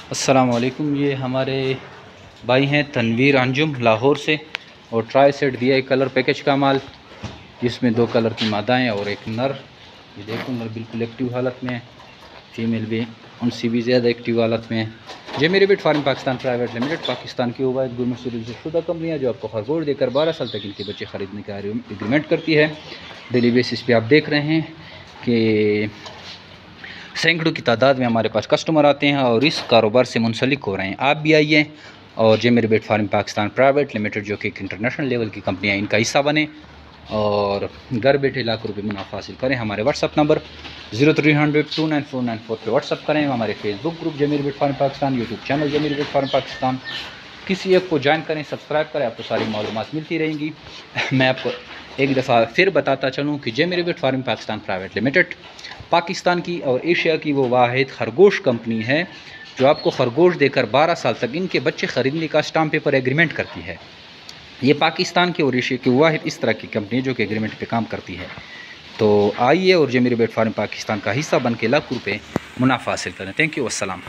السلام علیکم، یہ ہمارے بھائی ہیں تنویر انجم لاہور سے، اور ٹرائی سیٹ دیا ہے کلر پیکج کا مال، جس میں 2 کلر کی مادائیں اور ایک نر۔ یہ دیکھو نر بالکل ایکٹیو حالت میں ہے، فیمیل بھی ان سے بھی زیادہ ایکٹیو حالت میں ہے۔ جے میری بیٹ farm Pakistan private limited Pakistan کی واحد گورنمنٹ سے رجسٹرڈ شدہ کمپنی ہے جو آپ کو خرگوش دے کر 12 سال تک ان کے بچے خریدنے کا ایگریمنٹ کرتی ہے۔ ڈیلی بیسس پہ آپ دیکھ رہے ہیں کہ سینکڑوں کی تعداد میں ہمارے پاس کسٹمر آتے ہیں اور اس کاروبار سے منسلک ہو رہے ہیں۔ آپ بھی آئیے اور جے میری بیٹ فارم پاکستان پرائیویٹ لمیٹڈ جو کہ ایک انٹرنیشنل لیول کی کمپنی ہے، ان کا حصہ بنیں اور گھر بیٹھے لاکھوں روپے منافع حاصل کریں۔ ہمارے واٹس اپ نمبر 0300294494 پہ واٹس اپ کریں۔ ہمارے فیس بک گروپ جے میری بیٹ فارم پاکستان، یوٹیوب چینل جے میری بیٹ فارم پاکستان، کسی ایپ کو جوائن کریں، سبسکرائب کریں، آپ کو ساری معلومات ملتی رہیں گی۔ میں آپ کو ایک دفعہ پھر بتاتا چلوں کہ جے میری بیٹ farm Pakistan private limited Pakistan کی اور ایشیا کی وہ واحد خرگوش کمپنی ہے جو آپ کو خرگوش دے کر 12 سال تک ان کے بچے خریدنے کا اسٹامپ پیپر ایگریمنٹ کرتی ہے۔ یہ پاکستان کی اور ایشیا کی واحد اس طرح کی کمپنی ہے جو کہ ایگریمنٹ پہ کام کرتی ہے۔ تو آئیے اور جے میری بیٹ فارم پاکستان کا حصہ بن کے لاکھوں روپے منافع حاصل کریں۔ تھینک یو، السلام۔